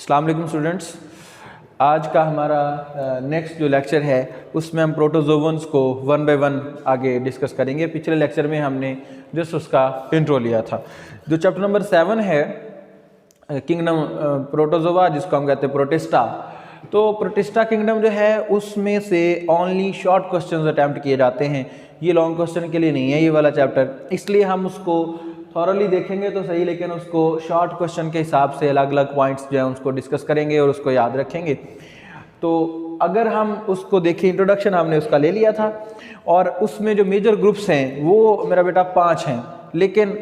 अस्सलाम वालेकुम स्टूडेंट्स। आज का हमारा नेक्स्ट जो लेक्चर है उसमें हम प्रोटोजोवन्स को वन बाय वन आगे डिस्कस करेंगे। पिछले लेक्चर में हमने जस्ट उसका इंट्रो लिया था। जो चैप्टर नंबर 7 है किंगडम प्रोटोजोवा, जिसको हम कहते हैं प्रोटिस्टा, तो प्रोटिस्टा किंगडम जो है उसमें से ओनली शॉर्ट क्वेश्चंस अटैम्प्ट किए जाते हैं। ये लॉन्ग क्वेश्चन के लिए नहीं है ये वाला चैप्टर, इसलिए हम उसको थॉरली देखेंगे तो सही, लेकिन उसको शॉर्ट क्वेश्चन के हिसाब से अलग अलग पॉइंट्स जो है उसको डिस्कस करेंगे और उसको याद रखेंगे। तो अगर हम उसको देखें, इंट्रोडक्शन हमने उसका ले लिया था और उसमें जो मेजर ग्रुप्स हैं वो मेरा बेटा 5 हैं, लेकिन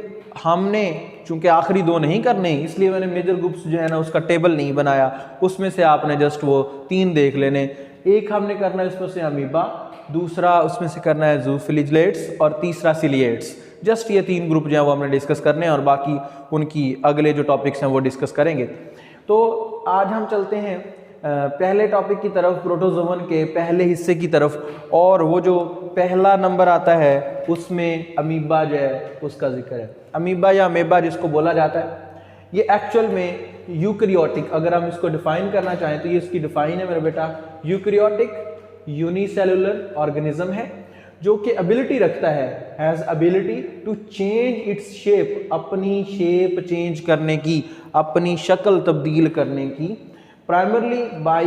हमने चूंकि आखिरी 2 नहीं करने इसलिए मैंने मेजर ग्रुप्स जो है ना उसका टेबल नहीं बनाया। उसमें से आपने जस्ट वो 3 देख लेने। एक हमने करना है उसमें से अमीबा, दूसरा उसमें से करना है जूफिलिजलेट्स और तीसरा सिलिएट्स। जस्ट ये 3 ग्रुप जो है वो हमने डिस्कस करने हैं और बाकी उनकी अगले जो टॉपिक्स हैं वो डिस्कस करेंगे। तो आज हम चलते हैं पहले टॉपिक की तरफ, प्रोटोजोवन के पहले हिस्से की तरफ, और वो जो पहला नंबर आता है उसमें अमीबा जो है उसका जिक्र है। अमीबा या अमेबा जिसको बोला जाता है, ये एक्चुअल में यूकैरियोटिक, अगर हम इसको डिफाइन करना चाहें तो ये इसकी डिफाइन है मेरा बेटा, यूकैरियोटिक यूनिसेलुलर ऑर्गेनिज्म है जो कि एबिलिटी रखता है, has ability to change its shape, अपनी शेप चेंज करने की, अपनी शक्ल तब्दील करने की, प्राइमरली बाय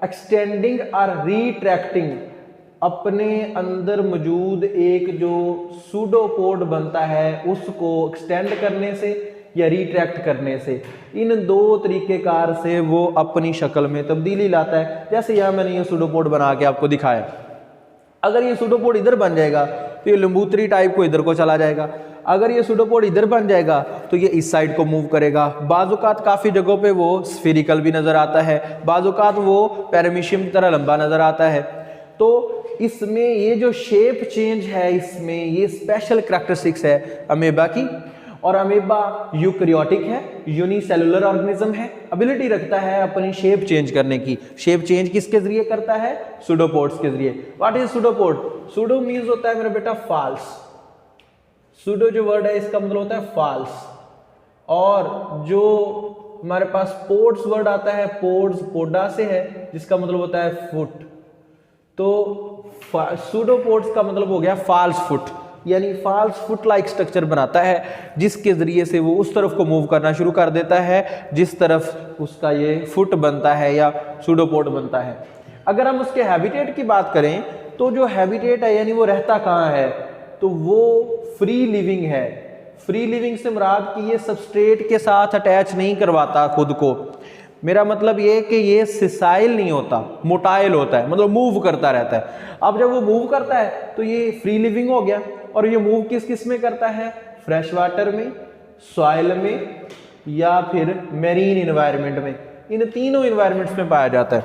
एक्सटेंडिंग और रिट्रैक्टिंग, अपने अंदर मौजूद एक जो सूडोपोड बनता है उसको एक्सटेंड करने से या रिट्रैक्ट करने से। इन 2 तरीकेकार से वो अपनी शक्ल में तब्दीली लाता है। जैसे यहाँ मैंने ये सूडोपोड बना के आपको दिखाया, अगर ये सूडोपोड इधर बन जाएगा तो ये लंबूतरी टाइप को इधर को चला जाएगा, अगर ये सूडोपोड इधर बन जाएगा तो ये इस साइड को मूव करेगा। बाजुकात काफ़ी जगहों पे वो स्फेरिकल भी नज़र आता है, बाजुकात वो पैरामीशियम की तरह लंबा नज़र आता है। तो इसमें ये जो शेप चेंज है, इसमें ये स्पेशल करैक्टरिस्टिक्स है अमेबा की। और अमेबा यूकैरियोटिक है, यूनिसेलुलर ऑर्गेनिज्म है, एबिलिटी रखता है अपनी शेप चेंज करने की। शेप चेंज किसके जरिए करता है? सूडोपोड्स के जरिए। What is pseudopod? Pseudo means होता है मेरा बेटा फॉल्स। सूडो जो वर्ड है इसका मतलब होता है फॉल्स, और जो हमारे पास पोड्स वर्ड आता है, पोड्स पोडा से है जिसका मतलब होता है फुट। तो सूडोपोड्स का मतलब हो गया फॉल्स फुट, यानी फॉल्स फुट लाइक स्ट्रक्चर बनाता है जिसके जरिए से वो उस तरफ को मूव करना शुरू कर देता है जिस तरफ उसका ये फुट बनता है या सूडोपोड बनता है। अगर हम उसके हैबिटेट की बात करें तो जो हैबिटेट है यानी वो रहता कहाँ है, तो वो फ्री लिविंग है। फ्री लिविंग से मुराद कि ये सबस्ट्रेट के साथ अटैच नहीं करवाता खुद को। मेरा मतलब ये कि ये सिसाइल नहीं होता, मोटाइल होता है, मतलब मूव करता रहता है। अब जब वो मूव करता है तो ये फ्री लिविंग हो गया, और ये मूव किस किस में करता है? फ्रेश वाटर में, सॉइल में या फिर मेरीन इन्वायरमेंट में। इन तीनों इन्वायरमेंट्स में पाया जाता है।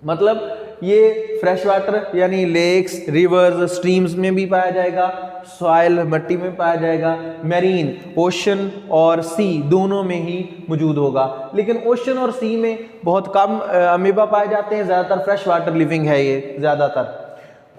मतलब ये फ्रेश वाटर यानी लेक्स, रिवर्स, स्ट्रीम्स में भी पाया जाएगा, सॉइल मट्टी में पाया जाएगा, मेरीन ओशन और सी दोनों में ही मौजूद होगा। लेकिन ओशन और सी में बहुत कम अमीबा पाए जाते हैं, ज़्यादातर फ्रेश वाटर लिविंग है ये ज़्यादातर।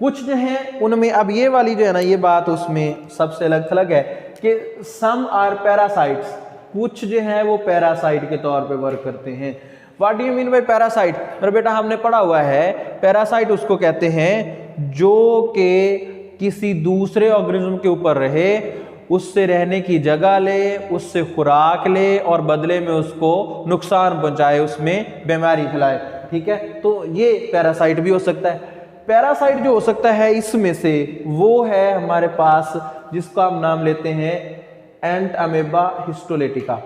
कुछ जो हैं उनमें, अब ये वाली जो है ना ये बात उसमें सबसे अलग थलग है कि सम आर पैरासाइट्स, कुछ जो है वो पैरासाइट के तौर पे वर्क करते हैं। What do you mean by parasite? मेरा बेटा हमने पढ़ा हुआ है पैरासाइट उसको कहते हैं जो कि किसी दूसरे ऑर्गेनिज्म के ऊपर रहे, उससे रहने की जगह ले, उससे खुराक ले और बदले में उसको नुकसान पहुंचाए, उसमें बीमारी फैलाए। ठीक है, तो ये पैरासाइट भी हो सकता है। पैरासाइट जो हो सकता है इसमें से वो है हमारे पास जिसका हम नाम लेते हैं एंट अमेबा हिस्टोलेटिका।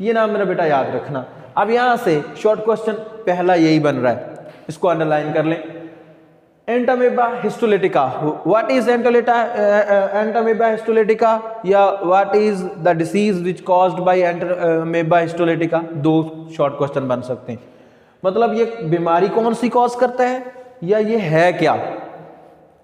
ये नाम मेरा बेटा याद रखना। अब यहां से शॉर्ट क्वेश्चन पहला यही बन रहा है, इसको अंडरलाइन कर लें। Entamoeba histolytica, what is Entamoeba histolytica, या what is the disease which caused by Entamoeba histolytica? 2 short question बन सकते हैं। मतलब ये बीमारी कौन सी कॉज करता है या ये है क्या?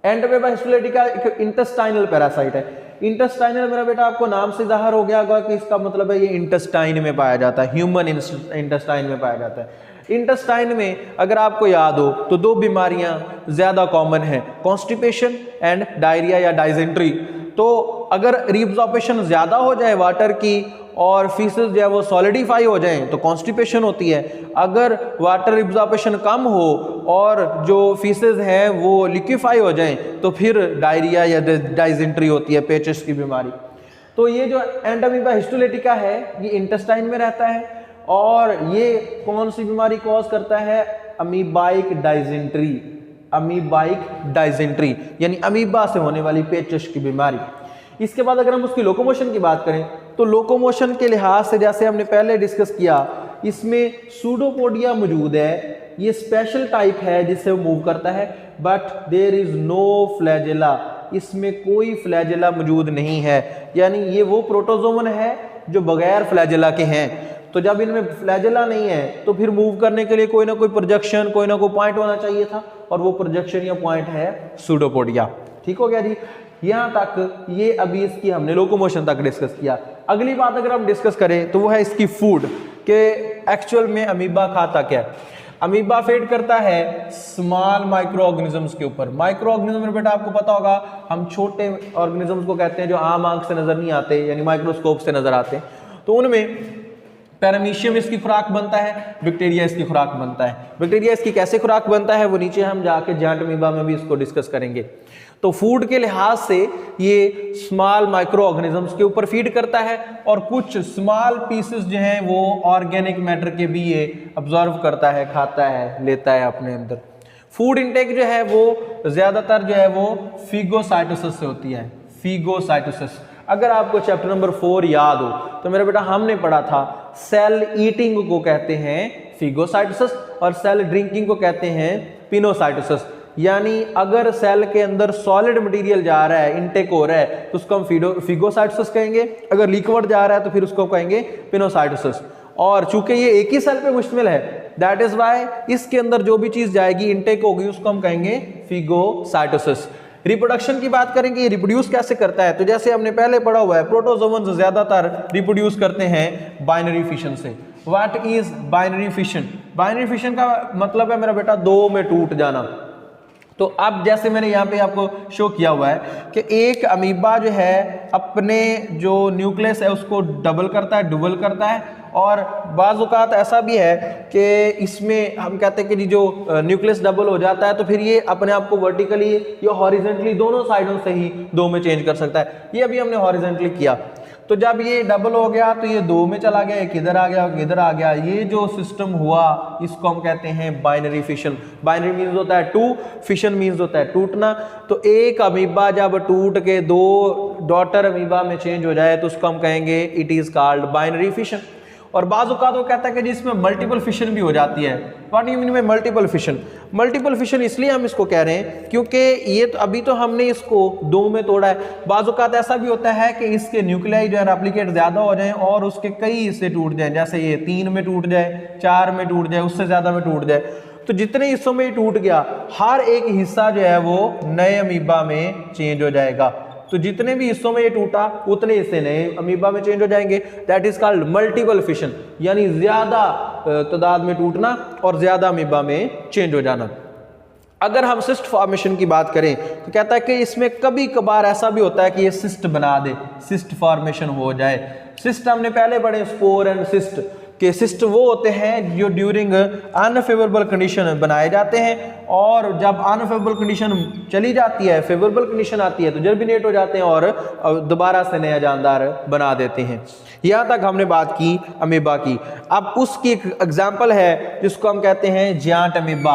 एंट अमेबा हिस्टोलेटिका एक इंटेस्टाइनल पैरासाइट है। इंटेस्टाइनल मेरा बेटा आपको नाम से जाहिर हो गया होगा कि इसका मतलब है ये इंटेस्टाइन में पाया जाता है, ह्यूमन इंटेस्टाइन में पाया जाता है। इंटेस्टाइन में अगर आपको याद हो तो 2 बीमारियां ज्यादा कॉमन हैं, कॉन्स्टिपेशन एंड डायरिया या डाइजेंट्री। तो अगर रिब्जॉर्प्शन ज्यादा हो जाए वाटर की और फीसेस जो है वो सॉलिडिफाई हो जाएं तो कॉन्स्टिपेशन होती है। अगर वाटर एब्जॉर्प्शन कम हो और जो फीसेस हैं वो लिक्विफाई हो जाएं तो फिर डायरिया या डाइजेंट्री होती है, पेचिश की बीमारी। तो ये जो एंडामीबा हिस्टोलिटिका है ये इंटेस्टाइन में रहता है और ये कौन सी बीमारी कॉज करता है? अमीबाइक डाइजेंट्री। अमीबाइक डाइजेंट्री यानी अमीबा से होने वाली पेचिश की बीमारी। इसके बाद अगर हम उसकी लोकोमोशन की बात करें तो लोकोमोशन के लिहाज से जैसे हमने पहले डिस्कस किया, इसमें सूडोपोडिया मौजूद है। ये स्पेशल टाइप है जिससे वो मूव करता है, but there is no flagella. इसमें कोई फ्लैजेला मौजूद नहीं है, यानी ये वो प्रोटोजोवन है जो बगैर फ्लैजेला के हैं। तो जब इनमें फ्लैजेला नहीं है तो फिर मूव करने के लिए कोई ना कोई प्रोजेक्शन, कोई ना कोई पॉइंट होना चाहिए था, और वो प्रोजेक्शन या पॉइंट है सूडोपोडिया। ठीक हो गया जी। यहाँ तक ये अभी इसकी हमने लोकोमोशन तक डिस्कस किया। अगली बात अगर हम डिस्कस करें तो वो है इसकी फूड, के एक्चुअल में अमीबा खाता क्या है। अमीबा फीड करता है स्मॉल माइक्रो ऑर्गेनिजम्स के ऊपर। माइक्रो ऑर्गेनिज्म बेटा आपको पता होगा हम छोटे ऑर्गेनिजम्स को कहते हैं जो आम आंख से नजर नहीं आते, यानी माइक्रोस्कोप से नजर आते हैं। तो उनमें पैरामीशियम इसकी खुराक बनता है, बैक्टीरिया इसकी खुराक बनता है। बैक्टीरिया इसकी कैसे खुराक बनता है वो नीचे हम जाके जायंट अमीबा में भी इसको डिस्कस करेंगे। तो फूड के लिहाज से ये स्मॉल माइक्रो ऑर्गेनिजम्स के ऊपर फीड करता है और कुछ स्मॉल पीसेस जो हैं वो ऑर्गेनिक मैटर के भी ये ऑब्जर्व करता है, खाता है, लेता है अपने अंदर। फूड इंटेक जो है वो ज्यादातर जो है वो फिगोसाइटोसिस से होती है। फिगोसाइटोसिस अगर आपको चैप्टर नंबर 4 याद हो तो मेरा बेटा हमने पढ़ा था सेल ईटिंग को कहते हैं फिगोसाइटोसिस और सेल ड्रिंकिंग को कहते हैं पिनोसाइटोसिस। यानी अगर सेल के अंदर सॉलिड मटेरियल जा रहा है, इनटेक हो रहा है, तो उसको हम फिगोसाइटोसिस कहेंगे। अगर लिक्विड जा रहा है तो फिर उसको कहेंगे पिनोसाइटोसिस। और चूंकि ये एक ही सेल पे मुश्तमिल है, दैट इज वाई इसके अंदर जो भी चीज जाएगी, इनटेक होगी, उसको हम कहेंगे फिगोसाइटोसिस। रिप्रोडक्शन की बात करेंगे, रिप्रोड्यूस कैसे करता है, तो जैसे हमने पहले पढ़ा हुआ है प्रोटोजोवन ज्यादातर रिप्रोड्यूस करते हैं बाइनरी फिशन से। What is binary fission? Binary fission का मतलब है मेरा बेटा दो में टूट जाना। तो अब जैसे मैंने यहाँ पे आपको शो किया हुआ है कि एक अमीबा जो है अपने जो न्यूक्लियस है उसको डबल करता है, डुबल करता है, और बाज़ औक़ात ऐसा भी है कि इसमें हम कहते हैं कि जो न्यूक्लियस डबल हो जाता है तो फिर ये अपने आप को वर्टिकली या हॉरिजेंटली दोनों साइडों से ही दो में चेंज कर सकता है। ये अभी हमने हॉरिजेंटली किया, तो जब ये डबल हो गया तो ये दो में चला गया, एक इधर आ गया, एक इधर आ गया। ये जो सिस्टम हुआ इसको हम कहते हैं बाइनरी फिशन। बाइनरी मीन्स होता है टू, फिशन मीन्स होता है टूटना। तो एक अमीबा जब टूट के दो डॉटर अमीबा में चेंज हो जाए तो उसको हम कहेंगे it is called binary fission. और बाज़ औक़ात वो कहता है कि जिसमें मल्टीपल फिशन भी हो जाती है। व्हाट डू यू मीन में मल्टीपल फिशन? मल्टीपल फिशन इसलिए हम इसको कह रहे हैं क्योंकि ये तो अभी तो हमने इसको दो में तोड़ा है। बाज़ औक़ात ऐसा भी होता है कि इसके न्यूक्लियाई जो है रेप्लिकेट ज़्यादा हो जाएं और उसके कई हिस्से टूट जाएं, जैसे ये 3 में टूट जाए, 4 में टूट जाए, उससे ज़्यादा में टूट जाए। तो जितने हिस्सों में टूट गया हर एक हिस्सा जो है वो नए अमीबा में चेंज हो जाएगा। तो जितने भी हिस्सों में ये टूटा उतने हिस्से नए अमीबा में चेंज हो जाएंगे। That is called multiple fission, यानी ज्यादा तादाद में टूटना और ज्यादा अमीबा में चेंज हो जाना। अगर हम सिस्ट फॉर्मेशन की बात करें तो कहता है कि इसमें कभी कभार ऐसा भी होता है कि ये सिस्ट बना दे, सिस्ट फॉर्मेशन हो जाए। सिस्ट हमने पहले पढ़े स्पोर एंड सिस्ट के। सिस्ट वो होते हैं जो ड्यूरिंग अनफेवरेबल कंडीशन बनाए जाते हैं, और जब अनफेवरेबल कंडीशन चली जाती है, फेवरेबल कंडीशन आती है तो जर्मिनेट हो जाते हैं और दोबारा से नया जानदार बना देते हैं। यहाँ तक हमने बात की अमीबा की। अब उसकी एक एग्जाम्पल है जिसको हम कहते हैं giant amoeba.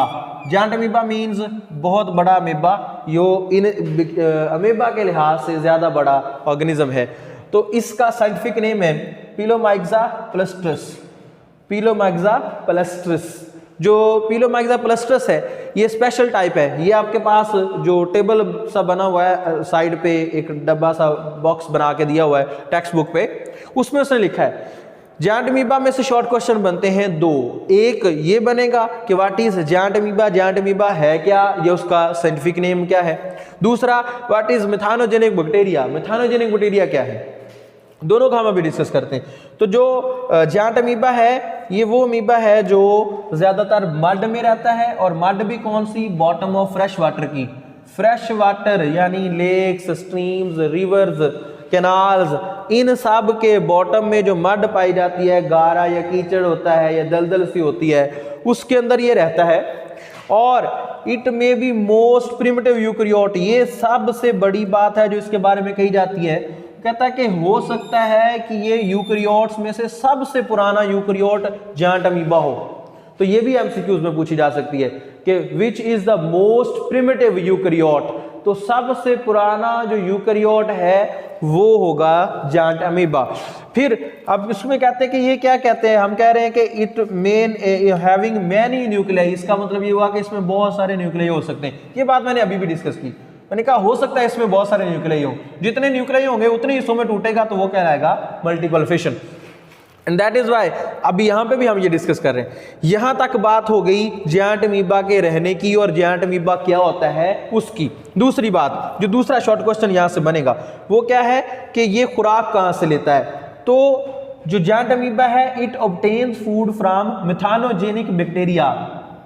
Giant amoeba means बहुत बड़ा अमीबा, यो इन अमीबा के लिहाज से ज़्यादा बड़ा ऑर्गेनिज्म है। तो इसका साइंटिफिक नेम है पिलोमाइक्सा प्लस्ट्रस। पिलोमाइक्सा प्लस्ट्रस। जो पिलोमाइक्सा प्लस्ट्रस है ये स्पेशल टाइप है। ये आपके पास जो टेबल सा बना हुआ है, साइड पे एक डब्बा सा बॉक्स बना के दिया हुआ है टेक्स्ट बुक पे, उसमें उसने लिखा है जायंट अमीबा में से शॉर्ट क्वेश्चन बनते हैं दो। एक ये बनेगा कि what is giant amoeba, giant amoeba है क्या, ये उसका साइंटिफिक नेम क्या है। दूसरा व्हाट इज मेथानोजेनिक बैक्टीरिया, मेथानोजेनिक बैक्टीरिया क्या है। दोनों का हम अभी डिस्कस करते हैं। तो जो जायंट अमीबा है ये वो अमीबा है जो ज्यादातर मड में रहता है, और मड भी कौन सी, बॉटम ऑफ फ्रेश वाटर की। फ्रेश वाटर यानी लेक्स, स्ट्रीम्स, रिवर्स, कैनाल्स, इन सब के बॉटम में जो मड पाई जाती है, गारा या कीचड़ होता है या दलदल सी होती है, उसके अंदर ये रहता है। और it may be most primitive eukaryote, ये सबसे बड़ी बात है जो इसके बारे में कही जाती है। कहता है कि हो सकता है कि ये यूकैरियोट्स में से सबसे पुराना यूकैरियोट जायंट अमीबा हो। तो ये भी एमसीक्यूज में पूछी जा सकती है कि which is the most primitive eukaryote, तो सबसे पुराना जो यूकैरियोट है वो होगा जायंट अमीबा। फिर अब इसमें कहते हैं कि ये क्या कहते हैं, हम कह रहे हैं कि it main having many nuclei, इसका मतलब ये हुआ कि इसमें बहुत सारे न्यूक्लियाई हो सकते हैं। ये बात मैंने अभी भी डिस्कस की, मैंने कहा हो सकता है इसमें बहुत सारे न्यूक्लियाई हो, जितने न्यूक्लियाई होंगे उतने हिस्सों में टूटेगा, तो वो कहलाएगा multiple fission. And that is why अभी यहाँ पे भी हम ये डिस्कस कर रहे हैं। यहाँ तक बात हो गई जायंट अमीबा के रहने की और जायंट अमीबा क्या होता है उसकी। दूसरी बात, जो दूसरा शॉर्ट क्वेश्चन यहाँ से बनेगा वो क्या है कि ये खुराक कहाँ से लेता है। तो जो जायंट अमीबा है it obtains food from methanogenic bacteria,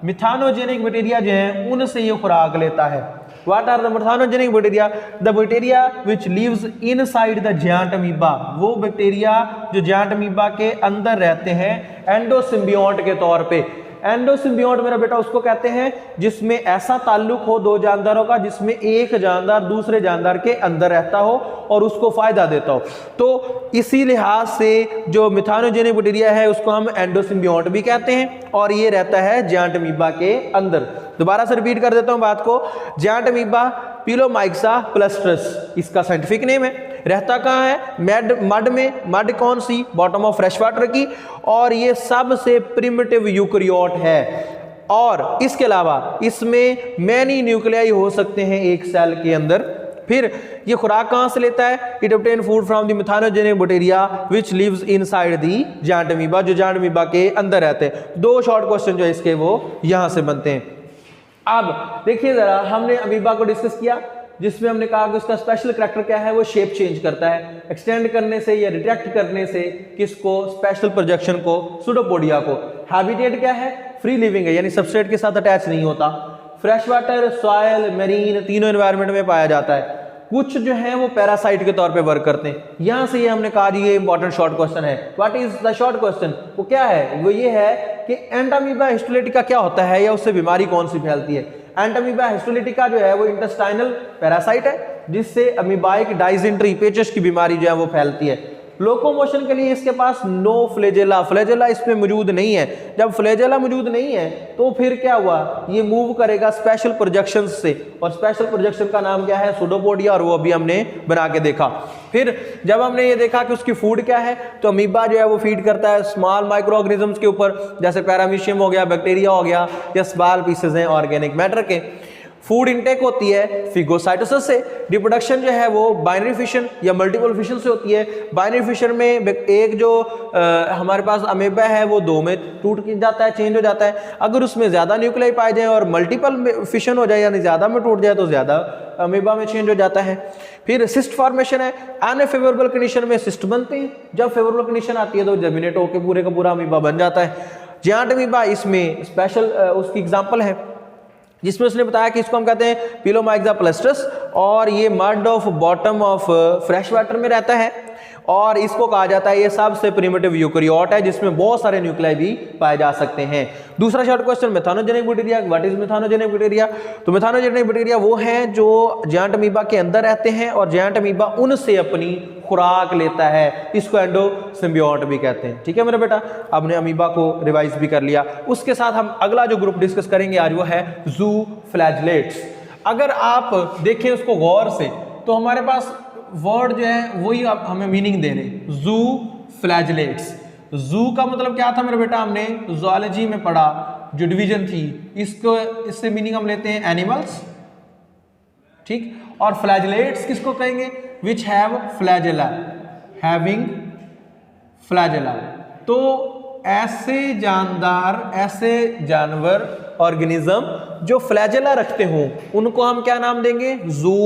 methanogenic bacteria जो है उनसे ये खुराक लेता है। What are the methanogenetic bacteria? The bacteria which lives inside the giant amoeba, वो बैक्टीरिया जो जायंट अमीबा के अंदर रहते हैं एंडोसिम्बियोट के तौर पे। एंडोसिम्बियोट मेरा बेटा उसको कहते हैं जिसमें ऐसा ताल्लुक हो दो जानदारों का जिसमें एक जानदार दूसरे जानदार के अंदर रहता हो और उसको फायदा देता हो। तो इसी लिहाज से जो मिथानोजेनिक बैक्टीरिया है उसको हम एंडोसिम्बियोट भी कहते हैं और ये रहता है जायंट अमीबा के अंदर। दोबारा से रिपीट कर देता हूं बात को, जायंट अमीबा पिलोमाइक्सा प्लस्ट्रस इसका साइंटिफिक नेम है। रहता कहाँ है? मड में। मड कौन सी? बॉटम ऑफ फ्रेश वाटर की। और ये सबसे प्रिमिटिव यूकैरियोट है और इसके अलावा इसमें मैनी न्यूक्लियाई हो सकते हैं एक सेल के अंदर। फिर ये खुराक कहाँ से लेता है? It obtain food from the methanogenic bacteria which lives inside the giant amoeba, जो जायंट अमीबा के अंदर रहते हैं। दो शॉर्ट क्वेश्चन जो इसके वो यहां से बनते हैं। अब देखिए जरा, हमने अमीबा को डिस्कस किया जिसमें हमने कहा कि उसका स्पेशल करैक्टर क्या है, वो शेप चेंज करता है एक्सटेंड करने से या रिट्रैक्ट करने से। किसको? स्पेशल प्रोजेक्शन को, सूडोपोडिया को। हैबिटेट क्या है? फ्री लिविंग है, यानी सबस्ट्रेट के साथ अटैच नहीं होता। फ्रेश वाटर, सॉयल, मरीन तीनों एनवायरनमेंट में पाया जाता है। कुछ जो है वो पैरासाइट के तौर पे वर्क करते हैं। यहां से ये हमने कहा जी ये इंपॉर्टेंट शॉर्ट क्वेश्चन है। What is the short question? वो क्या है? वो ये है कि एंटामीबा हिस्टोलिटिका क्या होता है या उससे बीमारी कौन सी फैलती है। एंटामीबा हिस्टोलिटिका जो है वो इंटेस्टाइनल पैरासाइट है जिससे अमीबाइक डाइसेंट्री पेचश की बीमारी जो है वो फैलती है। लोकोमोशन के लिए इसके पास नो फ्लैजेला, फ्लैजेला इसमें मौजूद नहीं है। जब फ्लैजेला मौजूद नहीं है तो फिर क्या हुआ, ये मूव करेगा स्पेशल प्रोजेक्शन से, और स्पेशल प्रोजेक्शन का नाम क्या है? सूडोपोडिया, और वो अभी हमने बना के देखा। फिर जब हमने ये देखा कि उसकी फूड क्या है, तो अमीबा जो है वो फीड करता है स्मॉल माइक्रो ऑर्गेनिजम्स के ऊपर, जैसे पैरामीशियम हो गया, बैक्टीरिया हो गया, या स्मॉल पीसेज हैं ऑर्गेनिक मैटर के। फूड इनटेक होती है फिगोसाइटोसिस से। रिप्रोडक्शन जो है वो बाइनरी फिशन या मल्टीपल फिशन से होती है। बाइनरी फिशन में एक जो हमारे पास अमीबा है वो दो में टूट जाता है, चेंज हो जाता है। अगर उसमें ज्यादा न्यूक्लियाई पाए जाए और मल्टीपल फिशन हो जाए यानी ज्यादा में टूट जाए तो ज्यादा अमीबा में चेंज हो जाता है। फिर सिस्ट फॉर्मेशन है। अनफेवरेबल कंडीशन में सिस्ट बनते हैं, जब फेवरेबल कंडीशन आती है तो जर्मिनेट होकर पूरे का पूरा अमीबा बन जाता है। जायंट अमीबा इसमें स्पेशल उसकी एग्जांपल है जिसमें उसने बताया कि इसको हम कहते हैं पिलोमाइक्सा प्लस्ट्रस, और ये mud of bottom of fresh water में रहता है, और इसको कहा जाता है ये सबसे प्रिमिटिव यूकैरियोट है जिसमें बहुत सारे न्यूक्लियाई भी पाए जा सकते हैं। दूसरा short question, methanogenic bacteria. What is methanogenic bacteria? तो मिथानोजेनिक बैक्टीरिया वो हैं जो जायंट अमीबा के अंदर रहते हैं और जायंट अमीबा उनसे अपनी खुराक लेता है। इसको एंडोसिम्बियोट भी कहते हैं। ठीक है मेरा बेटा, आपने अमीबा को रिवाइज भी कर लिया। उसके साथ हम अगला जो ग्रुप डिस्कस करेंगे आज वो है जू फ्लैजलेट्स। अगर आप देखें उसको गौर से तो हमारे पास वर्ड जो है वही आप हमें मीनिंग दे रहे हैं, जू फ्लैजलेट्स। जू का मतलब क्या था मेरे बेटा? हमने जूलॉजी में पढ़ा जो डिवीजन थी, इसको इससे मीनिंग हम लेते हैं एनिमल्स, ठीक। और फ्लैजलेट्स किसको कहेंगे? Which have flagella, having flagella. तो ऐसे जानदार, ऐसे जानवर, ऑर्गेनिज्म जो फ्लैजेला रखते हों उनको हम क्या नाम देंगे? जू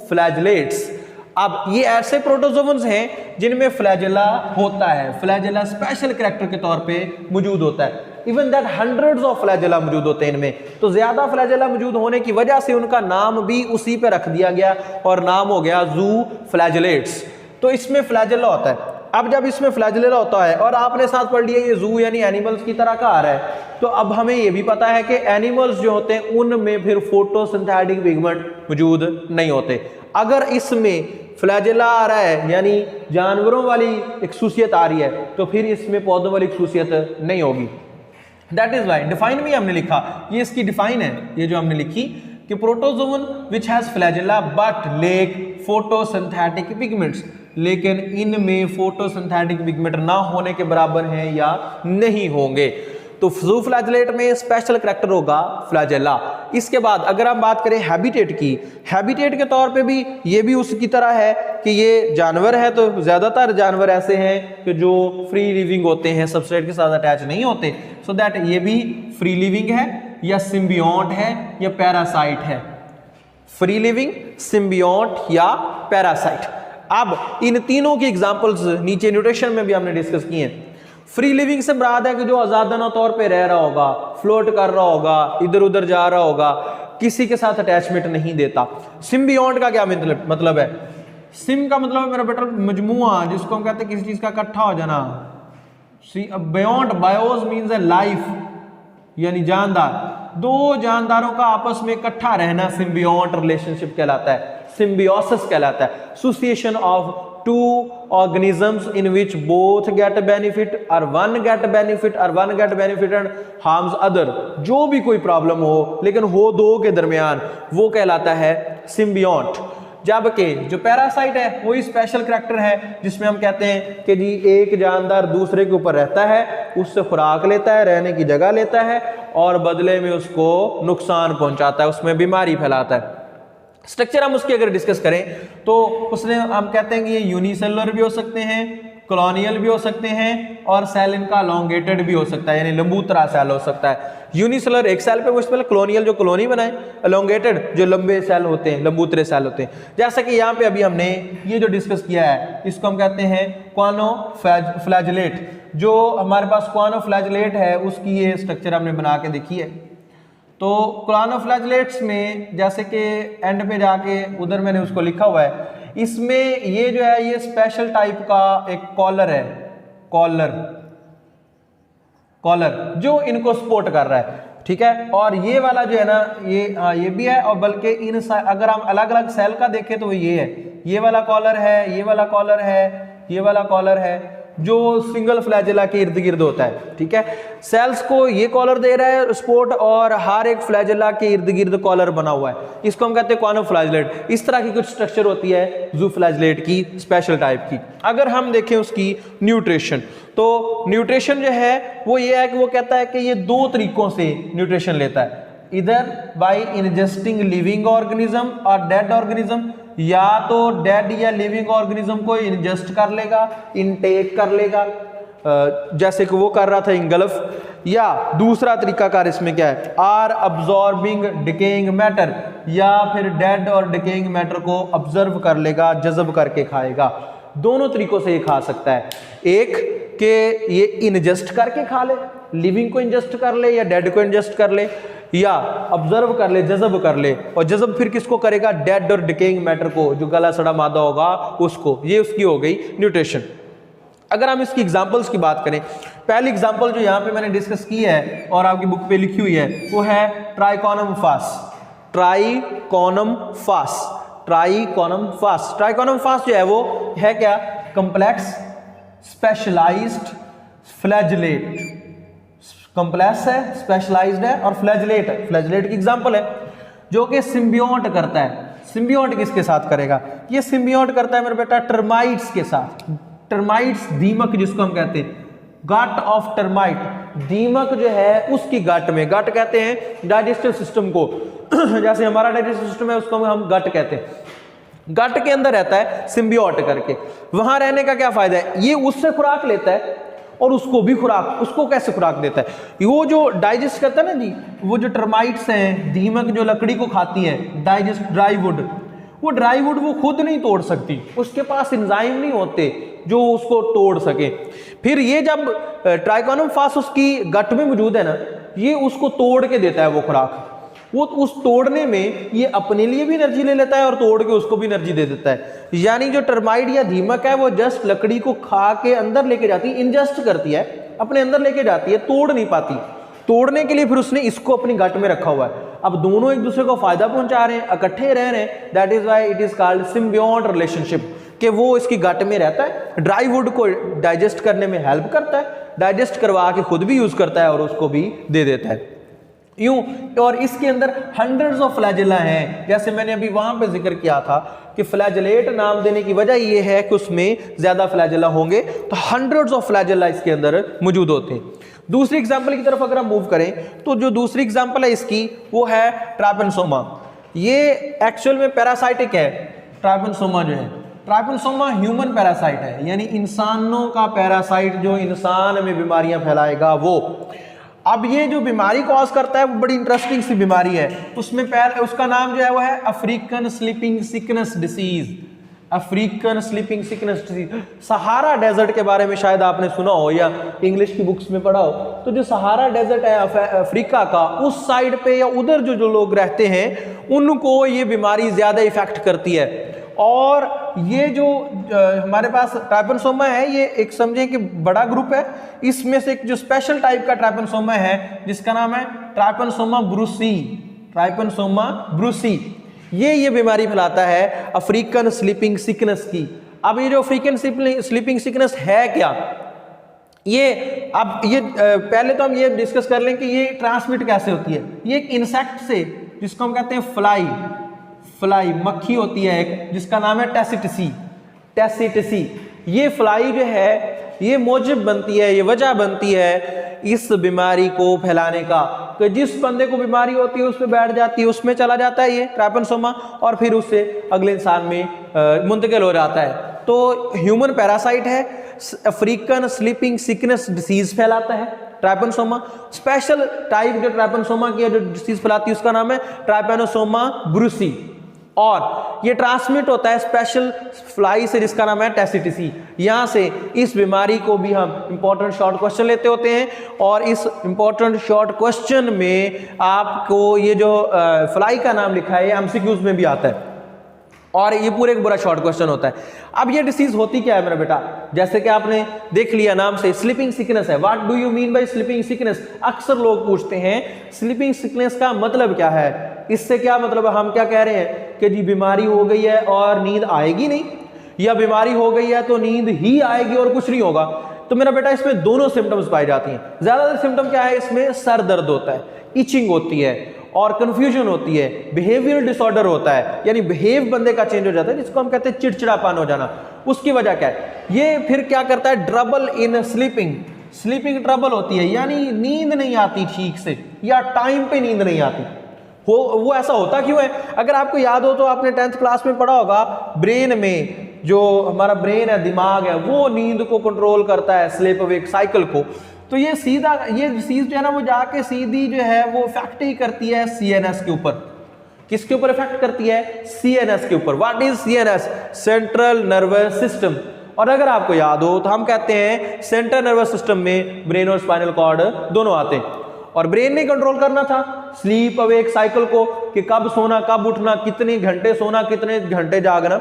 फ्लैजलेट्स। अब ये ऐसे प्रोटोजोवंस हैं जिनमें फ्लैजेला होता है, फ्लैजेला स्पेशल कैरेक्टर के तौर पे मौजूद होता है। Even that hundreds of flagella मौजूद होते हैं इनमें। तो ज्यादा फ्लैजेला मौजूद होने की वजह से उनका नाम भी उसी पे रख दिया गया और नाम हो गया जू फ्लैजलेट्स। तो इसमें फ्लैजेला होता है। अब जब इसमें फ्लैजेला होता है और आपने साथ पढ़ लिया ये जू यानी एनिमल्स की तरह का आ रहा है, तो अब हमें ये भी पता है कि एनिमल्स जो होते हैं उनमें फिर फोटोसिंथेटिक पिगमेंट मौजूद नहीं होते। अगर इसमें फ्लैजेला आ रहा है यानी जानवरों वाली एक खूसियत आ रही है, तो फिर इसमें पौधों वाली खूसियत नहीं होगी। दैट इज वाई डिफाइन में हमने लिखा, ये इसकी डिफाइन है, ये जो हमने लिखी कि protozoan which has flagella but lake photosynthetic pigments, लेकिन इनमें फोटोसिंथेटिक पिगमेंट ना होने के बराबर हैं या नहीं होंगे। तो जू फ्लैजेलेट में स्पेशल करैक्टर होगा फ्लैजेला। इसके बाद अगर हम बात करें हैबिटेट की, हैबिटेट के तौर पे भी ये भी उसकी तरह है कि ये जानवर है, तो ज़्यादातर जानवर ऐसे हैं कि जो फ्री लिविंग होते हैं, सबस्ट्रेट के साथ अटैच नहीं होते, सो दैट ये भी फ्री लिविंग है या सिम्बियोट है या पैरासाइट है। फ्री लिविंग, सिम्बियोट या पैरासाइट। अब इन तीनों की एग्जांपल्स नीचे न्यूट्रिशन में भी हमने डिस्कस किए हैं। फ्री लिविंग से मुराद है कि जो आजादाना तौर पे रह रहा होगा, फ्लोट कर रहा होगा, इधर उधर जा रहा होगा, किसी के साथ अटैचमेंट नहीं देता। सिम्बियोट का क्या मतलब है? सिम का मतलब है मेरा बेटा मजमुआ, जिसको हम कहते हैं किसी चीज का इकट्ठा हो जाना। बियॉन्ड, बायोस मीन्स है लाइफ यानी जानदार, दो जानदारों का आपस में इकट्ठा रहना सिम्बियोट रिलेशनशिप कहलाता है, सिम्बियोसिस कहलाता है। Association of two organisms in which both get benefit or one get benefit and harms other, जो भी कोई प्रॉब्लम हो लेकिन हो दो के दरमियान, वो कहलाता है सिम्बियोट। जबकि जो पैरासाइट है वही स्पेशल करैक्टर है जिसमें हम कहते हैं कि जी एक जानदार दूसरे के ऊपर रहता है, उससे खुराक लेता है, रहने की जगह लेता है और बदले में उसको नुकसान पहुंचाता है, उसमें बीमारी फैलाता है। स्ट्रक्चर हम उसकी अगर डिस्कस करें तो उसने हम कहते हैं कि ये यूनिसेलुलर भी हो सकते हैं, कॉलोनियल भी हो सकते हैं और सेल इनका एलोंगेटेड भी हो सकता है, यानी लंबूतरा सेल हो सकता है। यूनिसेलुलर एक सेल पे मुश्तमिल, कॉलोनियल जो कॉलोनी बनाए, एलोंगेटेड जो लंबे सेल होते हैं, लंबूतरे सेल होते हैं। जैसा कि यहाँ पे अभी हमने ये जो डिस्कस किया है इसको हम कहते हैं क्वानोफ्लैजेलेट। जो हमारे पास क्वानोफ्लैजेलेट है उसकी ये स्ट्रक्चर हमने बना के देखी है। तो क्वानोफ्लैजेलेट्स में जैसे कि एंड पे जाके उधर मैंने उसको लिखा हुआ है, इसमें ये जो है ये स्पेशल टाइप का एक कॉलर है, कॉलर जो इनको सपोर्ट कर रहा है, ठीक है। और ये वाला जो है ना ये भी है, और बल्कि इन अगर हम अलग अलग सेल का देखें तो ये है, ये वाला कॉलर है, ये वाला कॉलर है, ये वाला कॉलर है जो सिंगल फ्लैजेला के इर्द गिर्द होता है, ठीक है। सेल्स को ये कॉलर दे रहा है सपोर्ट और हर एक फ्लैजेला के इर्द गिर्द कॉलर बना हुआ है, इसको हम कहते हैं क्वानोफ्लैजेलेट। इस तरह की कुछ स्ट्रक्चर होती है जू फ्लैजेलेट की स्पेशल टाइप की। अगर हम देखें उसकी न्यूट्रिशन, तो न्यूट्रिशन जो है वो ये है कि वो कहता है कि ये दो तरीकों से न्यूट्रिशन लेता है, इधर बाय इंजेस्टिंग लिविंग ऑर्गेनिज्म और डेड ऑर्गेनिज्म, या तो डेड या लिविंग ऑर्गेनिज्म को इंजेस्ट कर लेगा, इनटेक कर लेगा, जैसे कि वो कर रहा था इंगल्फ, या दूसरा तरीकाकार इसमें क्या है, आर अब्जॉर्बिंग डिकेइंग मैटर, या फिर डेड और डिकेइंग मैटर को ऑब्जर्व कर लेगा, जज़ब करके खाएगा। दोनों तरीकों से ये खा सकता है, एक कि ये इंजेस्ट करके खा ले, लिविंग को इंजेस्ट कर ले या डेड को इंजेस्ट कर ले, या ऑब्जर्व कर ले, जज़ब कर ले। और जज़ब फिर किसको करेगा, डेड और डिकेइंग मैटर को, जो गला सड़ा मादा होगा उसको। ये उसकी हो गई न्यूट्रिशन। अगर हम इसकी एग्जांपल्स की बात करें, पहली एग्जांपल जो यहाँ पे मैंने डिस्कस की है और आपकी बुक पे लिखी हुई है वो है ट्राइकोनम फास। ट्राइकोनम फास जो है वो है क्या, कंप्लेक्स स्पेशलाइज्ड फ्लैजेलेट। कंप्लेक्स है, स्पेशलाइज्ड है और फ्लैजेलेट है। फ्लैजेलेट की एग्जांपल है जो कि सिम्बियोट करता है। सिम्बियोट किसके साथ करेगा, ये सिम्बियोट करता है मेरे बेटा टर्माइट्स के साथ। टर्माइट्स, दीमक जिसको हम कहते हैं, गट ऑफ टर्माइट, दीमक जो है उसकी गट में, गट कहते हैं डाइजेस्टिव सिस्टम को, जैसे हमारा डाइजेस्टिव सिस्टम है उसको हम गट कहते हैं। गट के अंदर रहता है सिम्बियोट करके। वहां रहने का क्या फायदा है, ये उससे खुराक लेता है और उसको भी खुराक, उसको कैसे खुराक देता है, वो जो डाइजेस्ट करता है ना जी, वो जो टर्माइट्स हैं, दीमक जो लकड़ी को खाती है, डाइजेस्ट ड्राई वुड, वो ड्राई वुड वो खुद नहीं तोड़ सकती, उसके पास एंजाइम नहीं होते जो उसको तोड़ सके। फिर ये जब ट्राइकोनम फास उसकी गट में मौजूद है ना, ये उसको तोड़ के देता है वो खुराक। वो उस तोड़ने में ये अपने लिए भी एनर्जी ले लेता है और तोड़ के उसको भी एनर्जी दे देता है। यानी जो टर्माइट या दीमक है वो जस्ट लकड़ी को खा के अंदर लेके जाती है, इंजेस्ट करती है, अपने अंदर लेके जाती है, तोड़ नहीं पाती। तोड़ने के लिए फिर उसने इसको अपनी गट में रखा हुआ है। अब दोनों एक दूसरे को फायदा पहुंचा रहे हैं, इकट्ठे रह रहे हैं, that is why it is called symbiote relationship, कि वो इसकी गट में रहता है, ड्राई वुड को डाइजेस्ट करने में हेल्प करता है, डाइजेस्ट करवा के खुद भी यूज करता है और उसको भी दे देता है यूं। और इसके अंदर हंड्रेड्स ऑफ फ्लैजेला हैं, जैसे मैंने अभी वहां पे जिक्र किया था कि फ्लैजेलेट नाम देने की वजह ये है कि उसमें ज्यादा फ्लैजेला होंगे, तो हंड्रेड्स ऑफ फ्लैजेला इसके अंदर मौजूद होते हैं। दूसरी एग्जांपल की तरफ अगर हम मूव करें तो जो दूसरी एग्जांपल है इसकी वो है ट्राइपेनोसोमा। ये एक्चुअल में पैरासाइटिक है। ट्राइपेनोसोमा जो है, ट्राइपेनोसोमा ह्यूमन पैरासाइट है, यानी इंसानों का पैरासाइट जो इंसान में बीमारियां फैलाएगा वो। अब ये जो बीमारी कॉज करता है वो बड़ी इंटरेस्टिंग सी बीमारी है। उसमें पहले उसका नाम जो है वो है African sleeping sickness disease. African sleeping sickness disease. Sahara desert के बारे में शायद आपने सुना हो या इंग्लिश की बुक्स में पढ़ा हो। तो जो सहारा डेजर्ट है अफ्रीका का, उस साइड पे या उधर जो लोग रहते हैं उनको ये बीमारी ज्यादा इफेक्ट करती है। और ये जो हमारे पास ट्राइपेनोसोमा है, ये एक समझें कि बड़ा ग्रुप है। इसमें से एक जो स्पेशल टाइप का ट्राइपेनोसोमा है जिसका नाम है ट्राइपेनोसोमा ब्रूसी। ट्राइपेनोसोमा ब्रूसी ये बीमारी फैलाता है अफ्रीकन स्लीपिंग सिकनेस की। अब ये जो अफ्रीकन स्लीपिंग सिकनेस है क्या, ये अब ये पहले तो हम ये डिस्कस कर लें कि ये ट्रांसमिट कैसे होती है। ये एक इंसेक्ट से, जिसको हम कहते हैं फ्लाई मक्खी होती है एक, जिसका नाम है टेसिटिसी। ये फ्लाई जो है ये मौजब बनती है, ये वजह बनती है इस बीमारी को फैलाने का, कि जिस बंदे को बीमारी होती है उस पे बैठ जाती है, उसमें चला जाता है ये ट्राइपेनोसोमा और फिर उससे अगले इंसान में मुंतकिल हो जाता है। तो ह्यूमन पैरासाइट है, अफ्रीकन स्लीपिंग सिकनेस डिसीज फैलाता है ट्राइपेनोसोमा। स्पेशल टाइप जो ट्राइपेनोसोमा की जो डिसीज फैलाती है उसका नाम है ट्राइपेनोसोमा ब्रूसी, और ये ट्रांसमिट होता है स्पेशल फ्लाई से जिसका नाम है टेसिटिसी। यहां से इस बीमारी को भी हम इंपॉर्टेंट शॉर्ट क्वेश्चन लेते होते हैं, और इस इंपॉर्टेंट शॉर्ट क्वेश्चन में आपको ये जो फ्लाई का नाम लिखा है एमसीक्यूज में भी आता है, और ये पूरे एक बुरा शॉर्ट क्वेश्चन होता है। अब ये डिसीज होती क्या है मेरा बेटा, जैसे कि आपने देख लिया नाम से स्लीपिंग सिकनेस है। What do you mean by sleeping sickness? अक्सर लोग पूछते हैं स्लीपिंग सिकनेस का मतलब क्या है, इससे क्या मतलब है। हम क्या कह रहे हैं कि जी बीमारी हो गई है और नींद आएगी नहीं, या बीमारी हो गई है तो नींद ही आएगी और कुछ नहीं होगा। तो मेरा बेटा इसमें दोनों सिम्टम्स पाई जाती हैं। ज्यादातर सिम्टम क्या है, इसमें सर दर्द होता है, इचिंग होती है और कंफ्यूजन होती है, बिहेवियरल डिसऑर्डर होता है, यानी बिहेव बंदे का चेंज हो जाता है, जिसको हम कहते हैं चिड़चिड़ापन हो जाना। उसकी वजह क्या है, ये फिर क्या करता है, ट्रबल इन स्लीपिंग ट्रबल होती है, यानी नींद नहीं आती ठीक से या टाइम पे नींद नहीं आती। वो ऐसा होता क्यों है? अगर आपको याद हो तो आपने 10th क्लास में पढ़ा होगा, ब्रेन में जो हमारा ब्रेन है, दिमाग है, वो नींद को कंट्रोल करता है, स्लीप अवेक साइकिल को। तो ये सीधा ये डिसीज जो है ना वो जाके सीधी जो है वो इफेक्ट ही करती है सीएनएस के ऊपर। किसके ऊपर इफेक्ट करती है? सीएनएस के ऊपर। What is CNS? Central nervous system. और अगर आपको याद हो तो हम कहते हैं सेंट्रल नर्वस सिस्टम में ब्रेन और स्पाइनल कॉर्ड दोनों आते हैं, और ब्रेन ने कंट्रोल करना था स्लीप अवेक साइकिल को, कि कब सोना कब उठना, कितने घंटे सोना कितने घंटे जागना।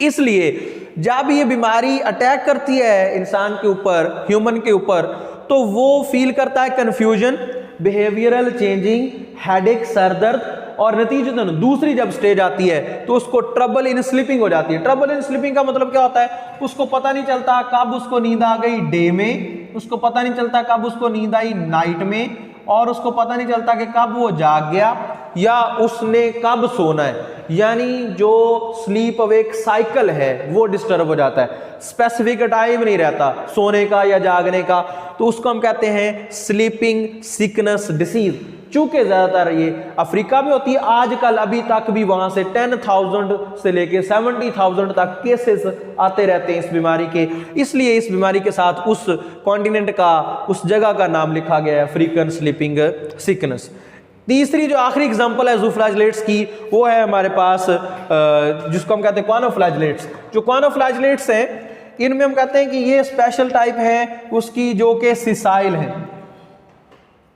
इसलिए जब ये बीमारी अटैक करती है इंसान के ऊपर, ह्यूमन के ऊपर, तो वो फील करता है confusion, behavioural changing, headache, sir दर्द, और नतीजतन दूसरी जब स्टेज आती है तो उसको ट्रबल इन स्लीपिंग हो जाती है। ट्रबल इन स्लीपिंग का मतलब क्या होता है? उसको पता नहीं चलता कब उसको नींद आ गई डे में, उसको पता नहीं चलता कब उसको नींद आई नाइट में, और उसको पता नहीं चलता कि कब वो जाग गया या उसने कब सोना है। यानी जो स्लीप अवेक साइकिल है वो डिस्टर्ब हो जाता है, स्पेसिफिक टाइम नहीं रहता सोने का या जागने का, तो उसको हम कहते हैं स्लीपिंग सिकनेस डिसीज। चूंकि ज्यादातर ये अफ्रीका में होती है, आजकल अभी तक भी वहां से 10,000 से लेके 70,000 तक केसेस आते रहते हैं इस बीमारी के, इसलिए इस बीमारी के साथ उस कॉन्टिनेंट का, उस जगह का नाम लिखा गया है अफ्रीकन स्लीपिंग सिकनेस। तीसरी जो आखिरी एग्जांपल है ज़ूफ्लैजेलेट्स की, वो है हमारे पास जिसको हम कहते हैं क्वानोफ्लैजेलेट्स। जो क्वानोफ्लैजेलेट्स हैं इनमें हम कहते हैं कि ये स्पेशल टाइप है उसकी, जो कि सिसाइल है।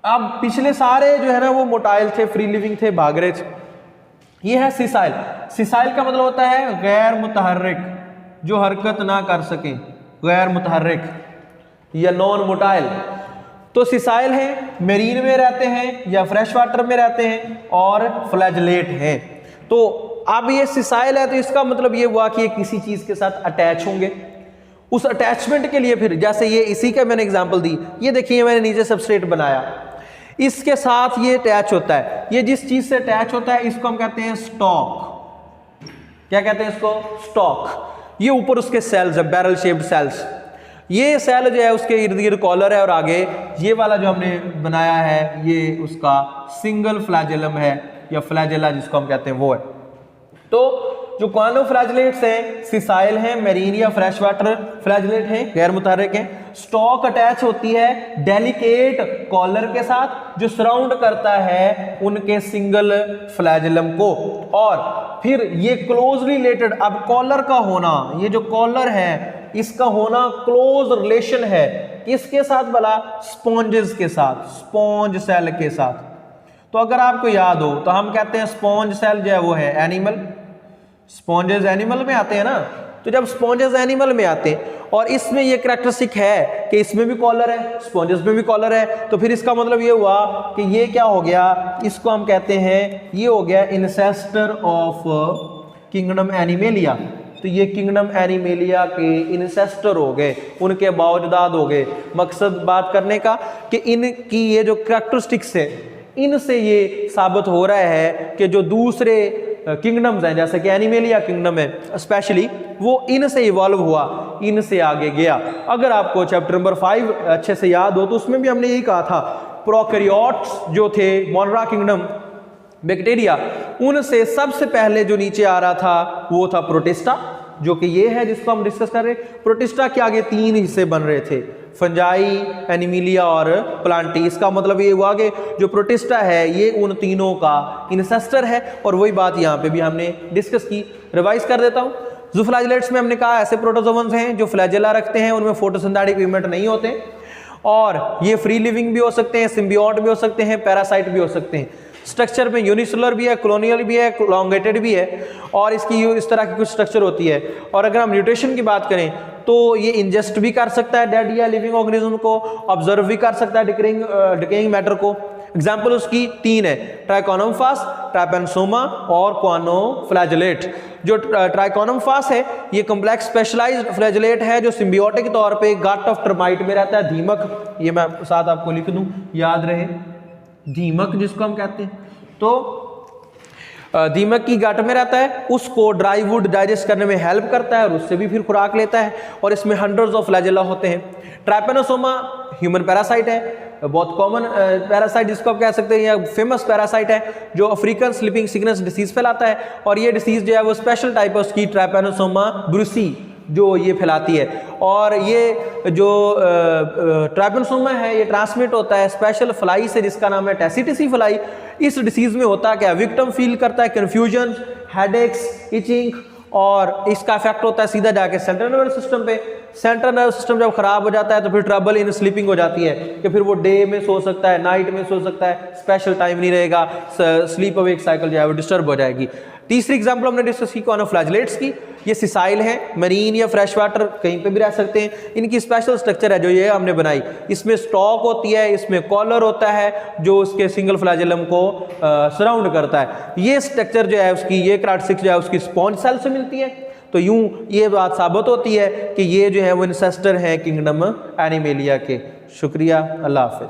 अब पिछले सारे जो है ना वो मोटाइल थे, फ्री लिविंग थे, भाग रहे थे। ये है सिसाइल। सिसाइल का मतलब होता है गैर मुतहर्रिक, जो हरकत ना कर सके, गैर मुतहर्रिक या नॉन मोटाइल। तो सिसाइल है, मेरीन में रहते हैं या फ्रेश वाटर में रहते हैं और फ्लैजलेट हैं। तो अब ये सिसाइल है तो इसका मतलब ये हुआ कि ये किसी चीज के साथ अटैच होंगे। उस अटैचमेंट के लिए फिर जैसे ये इसी का मैंने एग्जांपल दी, ये देखिए मैंने नीचे सबस्ट्रेट बनाया, इसके साथ ये अटैच होता है। ये जिस चीज से अटैच होता है इसको हम कहते हैं स्टॉक। क्या कहते हैं इसको? स्टॉक। ये ऊपर उसके सेल्स है, बैरल शेप्ड सेल्स। ये सेल जो है उसके इर्द गिर्द कॉलर है और आगे ये वाला जो हमने बनाया है ये उसका सिंगल फ्लैजेलम है या फ्लैजेला जिसको हम कहते हैं वो है। तो जो क्वानोफ्लैजलेट्स हैं सिसाइल हैं, मेरीन या फ्रेश वाटर फ्लैजलेट हैं, गैर मुतहर्रिक हैं। स्टॉक अटैच होती है डेलिकेट कॉलर के साथ जो सराउंड करता है उनके सिंगल फ्लैजेलम को। और फिर ये क्लोजली रिलेटेड, अब कॉलर का होना, ये जो कॉलर है इसका होना क्लोज रिलेशन है किसके साथ भला? स्पॉन्जेस के साथ, स्पॉन्ज सेल के साथ। तो अगर आपको याद हो तो हम कहते हैं स्पॉन्ज सेल जो है वो है एनिमल, स्पॉन्जेस एनिमल में आते हैं ना। तो जब स्पॉन्जेस एनिमल में आते हैं और इसमें ये कैरेक्टरिस्टिक है कि इसमें भी कॉलर है, स्पॉन्जेस में भी कॉलर है, तो फिर इसका मतलब ये हुआ कि ये क्या हो गया, इसको हम कहते हैं ये हो गया इंसेस्टर ऑफ किंगडम एनिमेलिया। तो ये किंगडम एनिमेलिया के इंसेस्टर हो गए, उनके बावजदाद हो गए। मकसद बात करने का कि इनकी ये जो कैरेक्टरिस्टिक्स है इनसे ये साबित हो रहा है कि जो दूसरे किंगडम्स हैं जैसे कि एनिमेलिया किंगडम है स्पेशली, वो इनसे इवॉल्व हुआ, इनसे आगे गया। अगर आपको चैप्टर नंबर 5 अच्छे से याद हो तो उसमें भी हमने यही कहा था, प्रोकैरियोट्स जो थे, मोनरा किंगडम, बैक्टीरिया, उनसे सबसे पहले जो नीचे आ रहा था वो था प्रोटिस्टा, जो कि ये है जिसको हम डिस्कस कर रहे हैं। प्रोटिस्टा के आगे 3 हिस्से बन रहे थे, फंजाई, एनिमिलिया और प्लांटी। इसका मतलब ये हुआ कि जो प्रोटिस्टा है ये उन तीनों का इंसेस्टर है और वही बात यहाँ पे भी हमने डिस्कस की। रिवाइज कर देता हूँ। ज़ूफ्लैजेलेट्स में हमने कहा ऐसे प्रोटोजोअन्स हैं जो फ्लैजेला रखते हैं, उनमें फोटोसिंथेटिक पिगमेंट नहीं होते और ये फ्री लिविंग भी हो सकते हैं, सिम्बियोट भी हो सकते हैं, पैरासाइट भी हो सकते हैं। स्ट्रक्चर में यूनिसेलुलर भी है, कॉलोनियल भी है, लॉन्गेटेड भी है और इसकी इस तरह की कुछ स्ट्रक्चर होती है। और अगर हम न्यूट्रिशन की बात करें तो ये इंजेस्ट भी कर सकता है डेड या लिविंग ऑर्गेनिज्म को, ऑब्जर्व भी कर सकता है डिकेइंग मैटर को। एग्जाम्पल उसकी 3 है, ट्राइकोनोमफास, ट्राइपेनसोमा और क्वानोफ्लैजेलेट। जो ट्राइकोनोमफास है ये कॉम्प्लेक्स स्पेशलाइज्ड फ्लैजेलेट है जो सिम्बियोटिक तौर पे गट ऑफ टर्माइट में रहता है। दीमक, ये मैं साथ आपको लिख दूं याद रहे, दीमक जिसको हम कहते हैं, तो दीमक की गांठ में रहता है, उसको ड्राई वुड डाइजेस्ट करने में हेल्प करता है और उससे भी फिर खुराक लेता है और इसमें हंड्रेड्स ऑफ फ्लैजेला होते हैं। ट्राइपेनोसोमा ह्यूमन पैरासाइट है, बहुत कॉमन पैरासाइट जिसको आप कह सकते हैं, या फेमस पैरासाइट है जो अफ्रीकन स्लीपिंग सिकनेस डिसीज फैलाता है और ये डिसीज जो है वो स्पेशल टाइप है उसकी, ट्राइपेनोसोमा ब्रूसी, जो ये फैलाती है। और ये जो ट्राइपेनोसोमा है ये ट्रांसमिट होता है स्पेशल फ्लाई से जिसका नाम है टैसीटिसी फ्लाई। इस डिसीज में होता है क्या, विक्टिम फील करता है कन्फ्यूजन, हेडेक्स, इचिंग और इसका इफेक्ट होता है सीधा जाके सेंट्रल नर्वस सिस्टम पे। सेंट्रल नर्वस सिस्टम जब खराब हो जाता है तो फिर ट्रबल इन स्लीपिंग हो जाती है कि फिर वो डे में सो सकता है, नाइट में सो सकता है, स्पेशल टाइम नहीं रहेगा, स्लीप अवेक साइकिल जो है वो डिस्टर्ब हो जाएगी। तीसरी एग्जांपल हमने डिस्कस की क्वानोफ्लैजेलेट्स की। ये सिसाइल है, मरीन या फ्रेश वाटर कहीं पे भी रह सकते हैं। इनकी स्पेशल स्ट्रक्चर है जो ये हमने बनाई, इसमें स्टॉक होती है, इसमें कॉलर होता है जो उसके सिंगल फ्लैजेलम को सराउंड करता है। ये स्ट्रक्चर जो है उसकी, ये कैरेक्टरिस्टिक्स जो है उसकी स्पॉन्ज सेल से मिलती है। तो यूं ये बात साबित होती है कि ये जो है वो इंसेस्टर है किंगडम एनिमेलिया के। शुक्रिया, अल्लाह हाफिज।